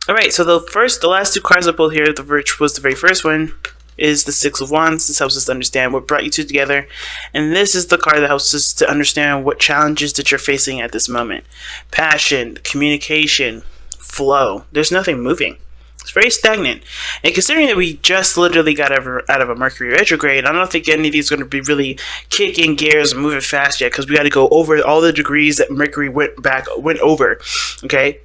All right, so the last two cards I pulled here, which was the very first one, is the Six of Wands. This helps us to understand what brought you two together. And this is the card that helps us to understand what challenges that you're facing at this moment. Passion, communication, flow. There's nothing moving. It's very stagnant. And considering that we just literally got out of a Mercury retrograde, I don't think any of these are going to be really kicking gears and moving fast yet, because we got to go over all the degrees that Mercury went over. Okay?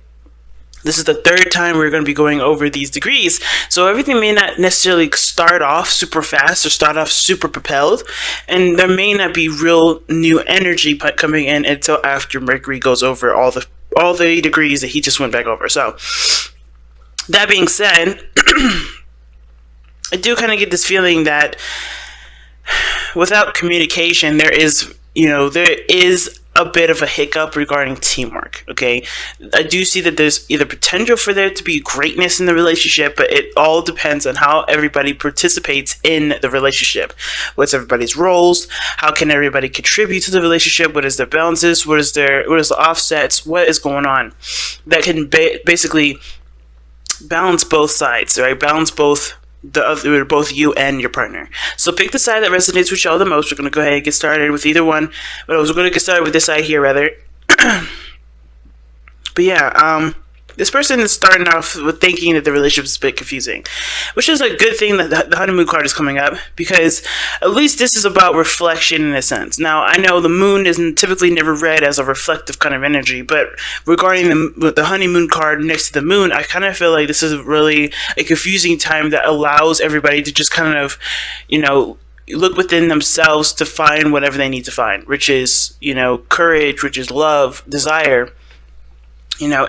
This is the third time we're going to be going over these degrees, so everything may not necessarily start off super fast or start off super propelled, and there may not be real new energy coming in until after Mercury goes over all the degrees that he just went back over. So that being said, I do kind of get this feeling that without communication, there is a bit of a hiccup regarding teamwork. Okay, I do see that there's either potential for there to be greatness in the relationship, but it all depends on how everybody participates in the relationship. What's everybody's roles? How can everybody contribute to the relationship? What is their balances? What is the offsets? What is going on that can basically balance both sides, right? Balance both you and your partner. So pick the side that resonates with y'all the most. We're going to go ahead and get started with either one, but we're going to get started with this side here rather. But yeah, this person is starting off with thinking that the relationship is a bit confusing, which is a good thing that the honeymoon card is coming up, because at least this is about reflection in a sense. Now, I know the moon is typically never read as a reflective kind of energy, but regarding the honeymoon card next to the moon, I kind of feel like this is really a confusing time that allows everybody to just kind of, look within themselves to find whatever they need to find, which is, courage, which is love, desire,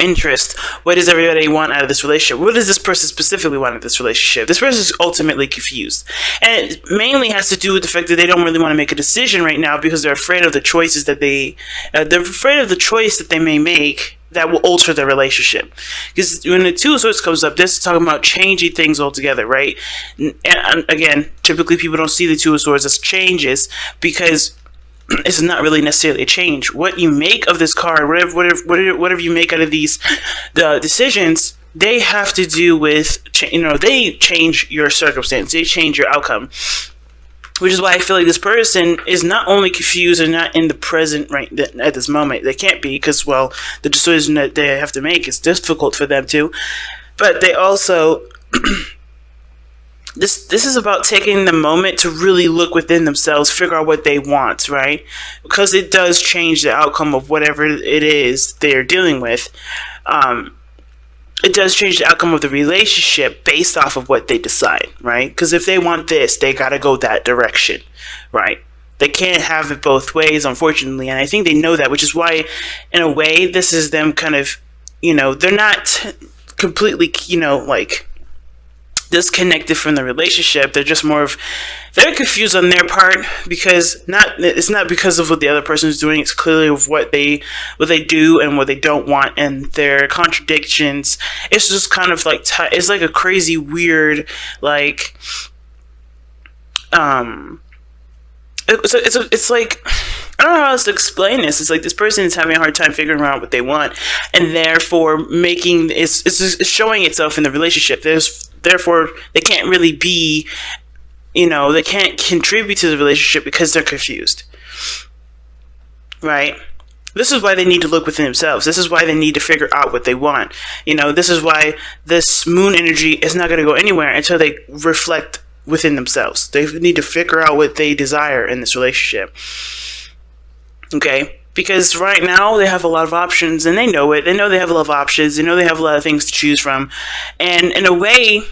interest. What does everybody want out of this relationship? What does this person specifically want out of this relationship? This person is ultimately confused. And it mainly has to do with the fact that they don't really want to make a decision right now because they're afraid of the choices that they're afraid of the choice that they may make that will alter their relationship. Because when the Two of Swords comes up, this is talking about changing things altogether, right? And again, typically people don't see the Two of Swords as changes because it's not really necessarily a change. What you make of this card, whatever you make out of the decisions, they have to do with, they change your circumstance, they change your outcome. Which is why I feel like this person is not only confused and not in the present right at this moment. They can't be because, well, the decision that they have to make is difficult for them to. But they also... This is about taking the moment to really look within themselves, figure out what they want, right? Because it does change the outcome of whatever it is they're dealing with. It does change the outcome of the relationship based off of what they decide, right? Because if they want this, they gotta go that direction, right? They can't have it both ways, unfortunately, and I think they know that, which is why, in a way, this is them kind of, they're not completely, disconnected from the relationship. They're just they're confused on their part because it's not because of what the other person is doing. It's clearly of what they do and what they don't want and their contradictions. It's just kind of like it's like a crazy weird it's like, I don't know how else to explain this. It's like this person is having a hard time figuring out what they want, and therefore it's showing itself in the relationship. Therefore, they can't really be, they can't contribute to the relationship because they're confused, right? This is why they need to look within themselves. This is why they need to figure out what they want. This is why this moon energy is not going to go anywhere until they reflect within themselves. They need to figure out what they desire in this relationship. Okay? Because right now they have a lot of options and they know it. They know they have a lot of options. They know they have a lot of things to choose from. And in a way,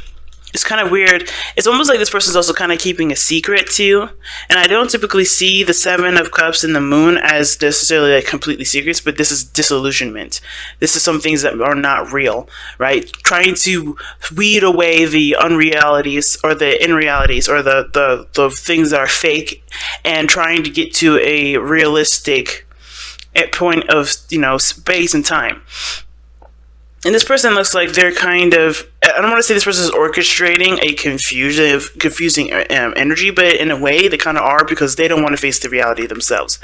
it's kind of weird. It's almost like this person's also kind of keeping a secret too. And I don't typically see the Seven of Cups and the Moon as necessarily like completely secrets, but this is disillusionment. This is some things that are not real, right? Trying to weed away the unrealities or the unrealities or the things that are fake and trying to get to a realistic point of, space and time. And this person looks like they're kind of I don't want to say this person is orchestrating a confusing energy, but in a way they kind of are, because they don't want to face the reality themselves.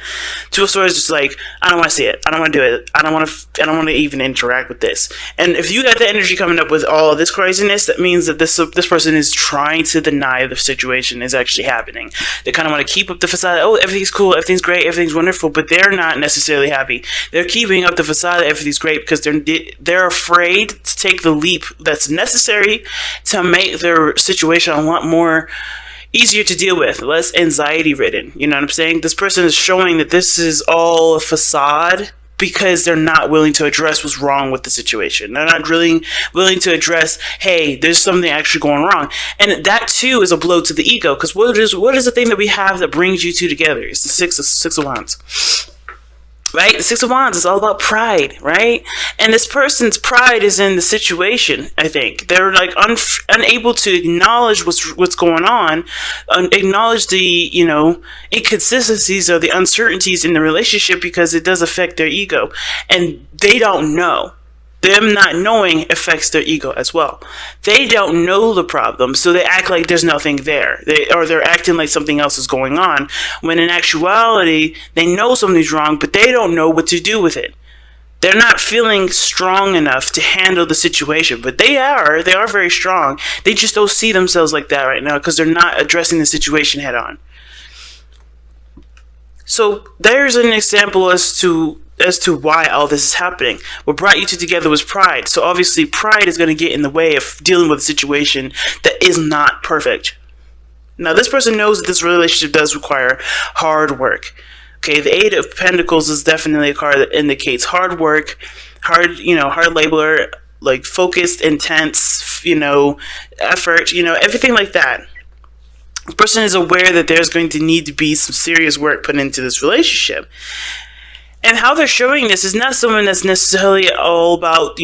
Two of Swords is just like, I don't want to see it. I don't want to do it. I don't want to even interact with this. And if you got the energy coming up with all of this craziness, that means that this person is trying to deny the situation is actually happening. They kind of want to keep up the facade. Oh, everything's cool, everything's great, everything's wonderful, but they're not necessarily happy. They're keeping up the facade that everything's great because they're afraid to take the leap that's necessary to make their situation a lot more easier to deal with, less anxiety ridden. You know what I'm saying? This person is showing that this is all a facade because they're not willing to address what's wrong with the situation. They're not really willing to address, hey, there's something actually going wrong. And that too is a blow to the ego, because what is the thing that we have that brings you two together? It's the Six of Wands. Right? The Six of Wands is all about pride, right? And this person's pride is in the situation, I think. They're like unable to acknowledge what's going on, acknowledge the, inconsistencies or the uncertainties in the relationship, because it does affect their ego. And they don't know. Them not knowing affects their ego as well. They don't know the problem, so they act like there's nothing there. They're acting like something else is going on, when in actuality, they know something's wrong, but they don't know what to do with it. They're not feeling strong enough to handle the situation, but they are very strong. They just don't see themselves like that right now, because they're not addressing the situation head on. So there's an example as to why all this is happening. What brought you two together was pride. So obviously pride is going to get in the way of dealing with a situation that is not perfect. Now this person knows that this relationship does require hard work. Okay, the Eight of Pentacles is definitely a card that indicates hard work, hard labor, like focused, intense, effort, everything like that. The person is aware that there's going to need to be some serious work put into this relationship. And how they're showing this is not someone that's necessarily all about,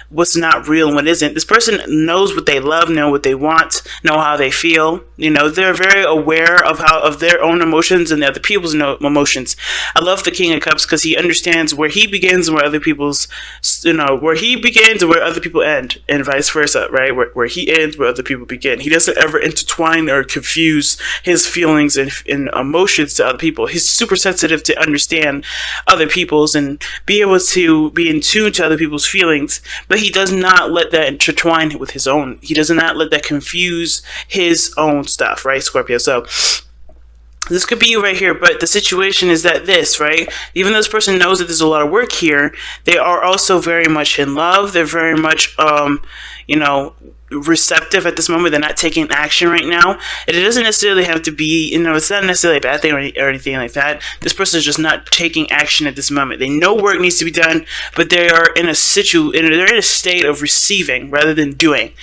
what's not real and what isn't. This person knows what they love, know what they want, know how they feel. They're very aware of their own emotions and the other people's emotions. I love the King of Cups because he understands where he begins and where other people's, where he begins and where other people end, and vice versa, right? Where he ends, where other people begin. He doesn't ever intertwine or confuse his feelings and emotions to other people. He's super sensitive to understand other people's and be able to be in tune to other people's feelings, but he does not let that intertwine with his own. He does not let that confuse his own stuff, right, Scorpio? So this could be you right here, but the situation is that right? Even though this person knows that there's a lot of work here, they are also very much in love. They're very much, receptive at this moment. They're not taking action right now. And it doesn't necessarily have to be, it's not necessarily a bad thing or anything like that. This person is just not taking action at this moment. They know work needs to be done, but they are in a they're in a state of receiving rather than doing.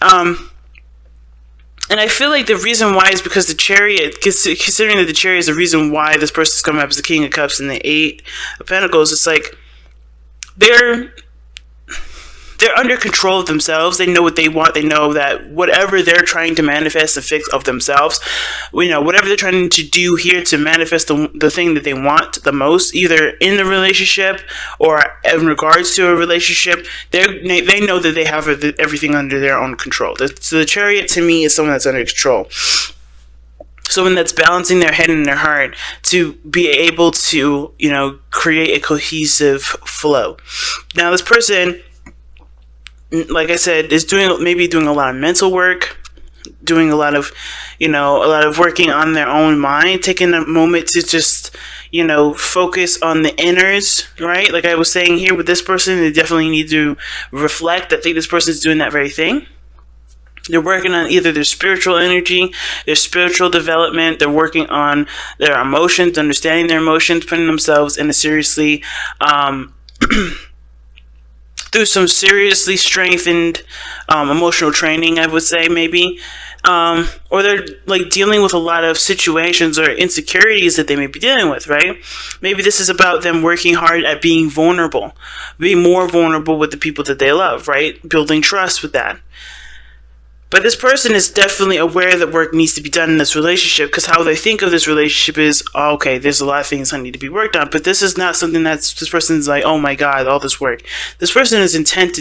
And I feel like the reason why is because the Chariot, considering that the Chariot is the reason why this person is coming up as the King of Cups and the Eight of Pentacles, it's like they're under control of themselves. They know what they want. They know that whatever they're trying to manifest and fix of themselves, whatever they're trying to do here to manifest the thing that they want the most, either in the relationship or in regards to a relationship, they know that they have everything under their own control. So the Chariot to me is someone that's under control. Someone that's balancing their head and their heart to be able to, create a cohesive flow. Now this person, like I said, is doing a lot of mental work, doing a lot of working on their own mind, taking a moment to just, focus on the inners, right? Like I was saying here with this person, they definitely need to reflect. I think this person is doing that very thing. They're working on either their spiritual energy, their spiritual development. They're working on their emotions, understanding their emotions, putting themselves in a seriously, through some seriously strengthened emotional training, I would say, maybe. Or they're like dealing with a lot of situations or insecurities that they may be dealing with, right? Maybe this is about them working hard at being vulnerable, being more vulnerable with the people that they love, right? Building trust with that. But this person is definitely aware that work needs to be done in this relationship, because how they think of this relationship is, oh, okay, there's a lot of things that need to be worked on. But this is not something that's, this person's like, oh my God, all this work. This person is intent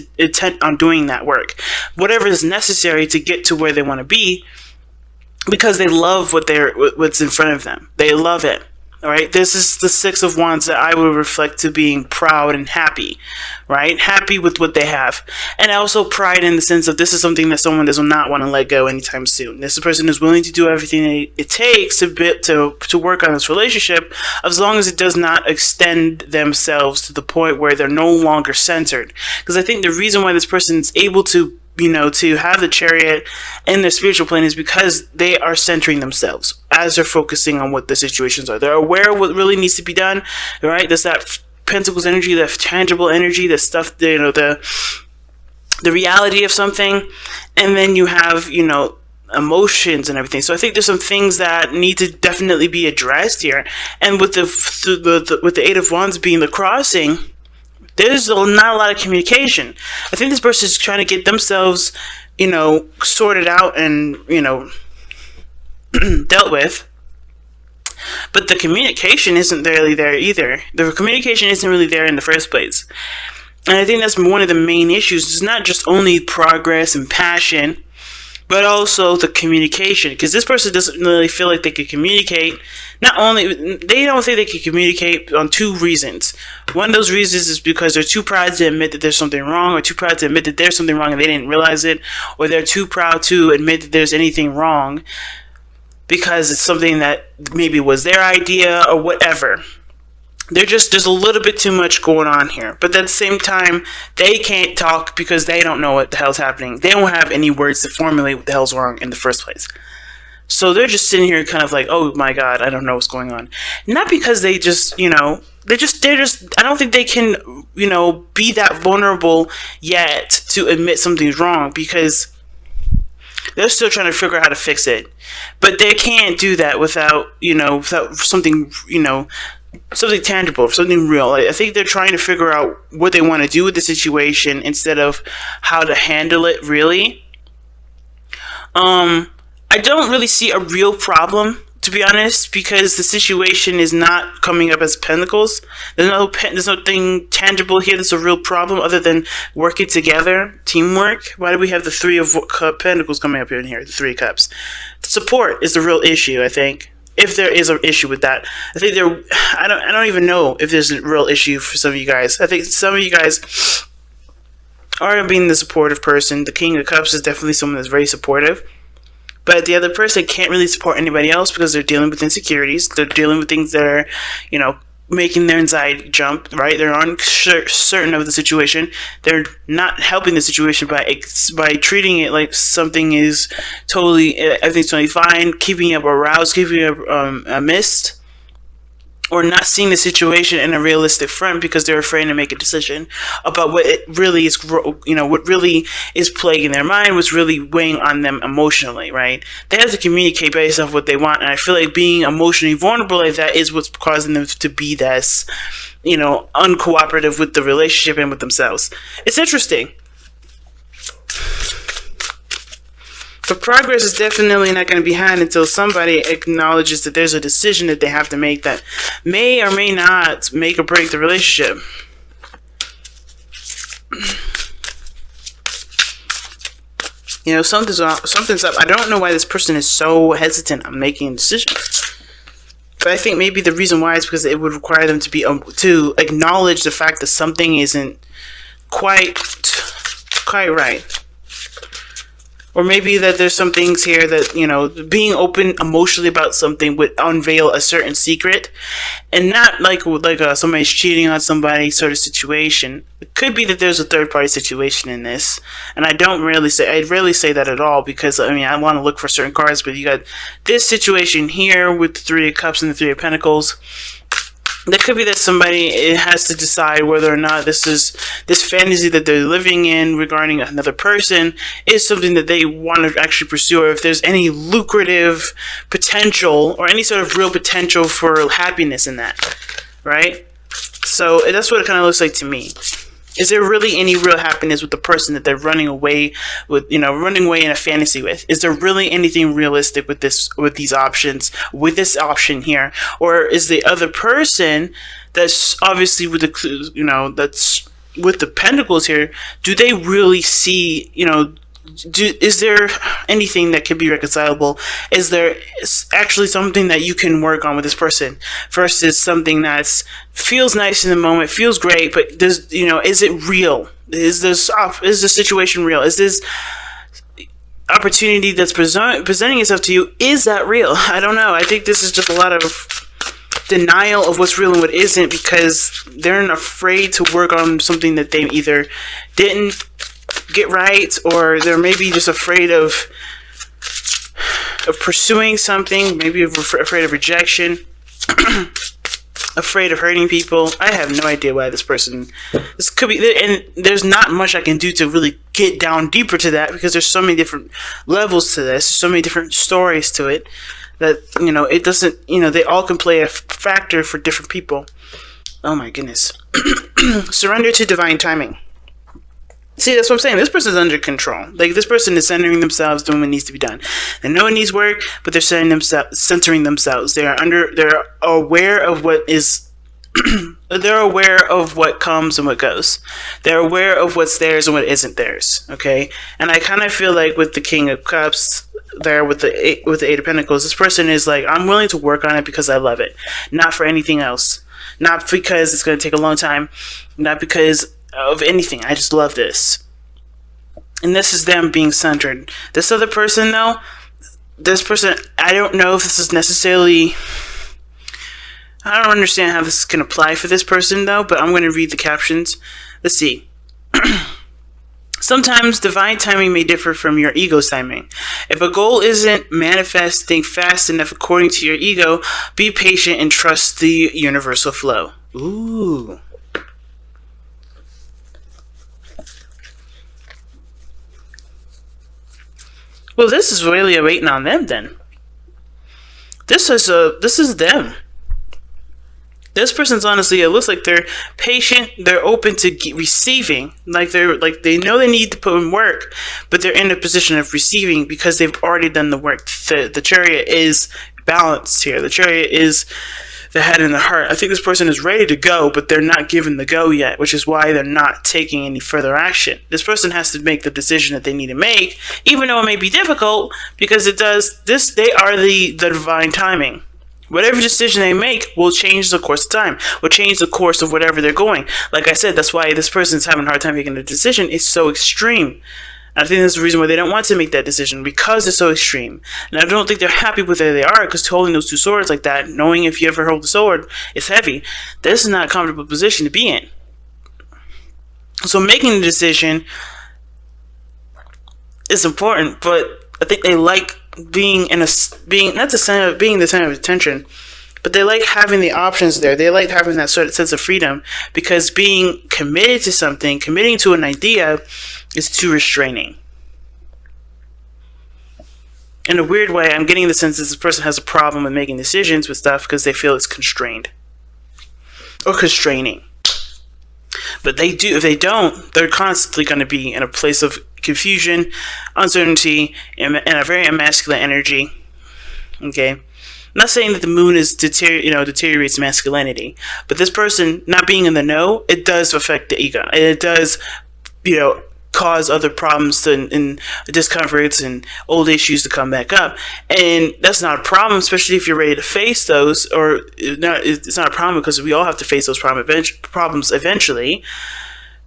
on doing that work. Whatever is necessary to get to where they want to be, because they love what's in front of them. They love it. All right, this is the Six of Wands that I would reflect to being proud and happy, right? Happy with what they have. And also pride in the sense of this is something that someone does not want to let go anytime soon. This person is willing to do everything it takes to work on this relationship, as long as it does not extend themselves to the point where they're no longer centered. Because I think the reason why this person is able to to have the Chariot in their spiritual plane is because they are centering themselves as they're focusing on what the situations are. They're aware of what really needs to be done, right? There's that Pentacles energy, that tangible energy, the stuff, the reality of something. And then you have, emotions and everything. So I think there's some things that need to definitely be addressed here. And with the Eight of Wands being the crossing, there's not a lot of communication. I think this person is trying to get themselves, sorted out and, dealt with. But the communication isn't really there either. The communication isn't really there in the first place. And I think that's one of the main issues. It's not just only progress and passion, but also the communication. Because this person doesn't really feel like they could communicate. They don't think they can communicate on two reasons. One of those reasons is because they're too proud to admit that there's something wrong, or too proud to admit that there's something wrong and they didn't realize it, or they're too proud to admit that there's anything wrong because it's something that maybe was their idea or whatever. There's a little bit too much going on here. But at the same time, they can't talk because they don't know what the hell's happening. They don't have any words to formulate what the hell's wrong in the first place. So they're just sitting here kind of like, oh my God, I don't know what's going on. Not because they just, I don't think they can, be that vulnerable yet to admit something's wrong, because they're still trying to figure out how to fix it. But they can't do that without something, something tangible, something real. I think they're trying to figure out what they want to do with the situation instead of how to handle it, really. I don't really see a real problem, to be honest, because the situation is not coming up as pentacles. There's nothing tangible here that's a real problem other than working together, teamwork. Why do we have the Three of Pentacles coming up in here, the Three of Cups? The support is the real issue, I think. If there is an issue with that, I think I don't even know if there's a real issue for some of you guys. I think some of you guys are being the supportive person. The King of Cups is definitely someone that's very supportive. But the other person can't really support anybody else because they're dealing with insecurities. They're dealing with things that are, making their anxiety jump, right? They're uncertain of the situation. They're not helping the situation by treating it like something is everything's totally fine, keeping up aroused, keeping up a mist, or not seeing the situation in a realistic front because they're afraid to make a decision about what it really is, what really is plaguing their mind, what's really weighing on them emotionally, right? They have to communicate based off what they want, and I feel like being emotionally vulnerable like that is what's causing them to be this, uncooperative with the relationship and with themselves. It's interesting. But progress is definitely not going to be had until somebody acknowledges that there's a decision that they have to make that may or may not make or break the relationship. Something's up. I don't know why this person is so hesitant on making a decision. But I think maybe the reason why is because it would require them to acknowledge the fact that something isn't quite right. Or maybe that there's some things here that, being open emotionally about something would unveil a certain secret. And not like somebody's cheating on somebody sort of situation. It could be that there's a third party situation in this. And I rarely say that at all, because, I want to look for certain cards. But you got this situation here with the Three of Cups and the Three of Pentacles. That could be that somebody has to decide whether or not this fantasy that they're living in regarding another person is something that they want to actually pursue, or if there's any lucrative potential or any sort of real potential for happiness in that, right? So that's what it kind of looks like to me. Is there really any real happiness with the person that they're running away with, running away in a fantasy with? Is there really anything realistic with these options, with this option here? Or is the other person that's obviously with the, that's with the pentacles here, do they really see, is there anything that can be reconcilable? Is there actually something that you can work on with this person versus something that feels nice in the moment, feels great, but does, is it real? Is the situation real? Is this opportunity that's presenting itself to you, is that real? I don't know. I think this is just a lot of denial of what's real and what isn't, because they're afraid to work on something that they either didn't get right, or they're maybe just afraid of pursuing something, maybe afraid of rejection, afraid of hurting people. I have no idea why this could be, and there's not much I can do to really get down deeper to that, because there's so many different levels to this, so many different stories to it, that, it doesn't, they all can play a factor for different people. Oh my goodness. Surrender to divine timing. See, that's what I'm saying. This person's under control. Like, this person is centering themselves, doing what needs to be done. They know it needs work, but they're centering themselves. They're aware of what is. They're aware of what comes and what goes. They're aware of what's theirs and what isn't theirs. Okay, and I kind of feel like with the King of Cups there, with the Eight of Pentacles, this person is like, I'm willing to work on it because I love it, not for anything else, not because it's going to take a long time, not because of anything. I just love this. And this is them being centered. This other person, though, I don't know if this is necessarily, I don't understand how this can apply for this person, though, but I'm going to read the captions. Let's see. Sometimes divine timing may differ from your ego's timing. If a goal isn't manifesting fast enough according to your ego, be patient and trust the universal flow. Ooh. Well, this is really waiting on them then. This is them. This person's honestly, it looks like they're patient, they're open to receiving, like they know they need to put in work, but they're in a position of receiving because they've already done the work. The Chariot is balanced here. The Chariot is the head and the heart. I think this person is ready to go, but they're not given the go yet, which is why they're not taking any further action. This person has to make the decision that they need to make, even though it may be difficult, because they are the divine timing. Whatever decision they make will change the course of time, will change the course of whatever they're going. Like I said, that's why this person's having a hard time making a decision. It's so extreme. I think that's the reason why they don't want to make that decision, because it's so extreme. And I don't think they're happy with where they are, because holding those two swords like that, knowing if you ever hold the sword, it's heavy. This is not a comfortable position to be in. So making the decision is important, but I think they like being the center of attention, but they like having the options there. They like having that sort of sense of freedom, because being committed to something, committing to an idea, is too restraining. In a weird way, I'm getting the sense that this person has a problem with making decisions with stuff because they feel it's constrained or constraining. But they do. If they don't, they're constantly going to be in a place of confusion, uncertainty, and a very masculine energy. Okay, I'm not saying that the moon is deteriorates masculinity, but this person not being in the know, it does affect the ego. It does, cause other problems and discomforts and old issues to come back up, and that's not a problem, especially if you're ready to face those. Or it's not a problem because we all have to face those problems eventually.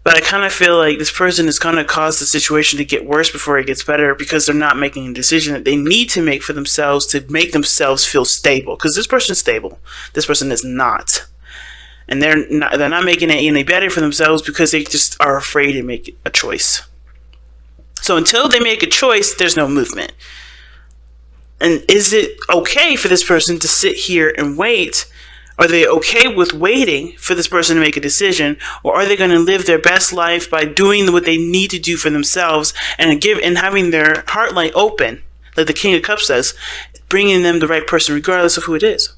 But I kind of feel like this person is going to cause the situation to get worse before it gets better, because they're not making a decision that they need to make for themselves to make themselves feel stable. Because this person is stable, this person is not. And they're not making it any better for themselves because they just are afraid to make a choice. So until they make a choice, there's no movement. And is it okay for this person to sit here and wait? Are they okay with waiting for this person to make a decision? Or are they going to live their best life by doing what they need to do for themselves and having their heart light open, like the King of Cups says, bringing them the right person regardless of who it is?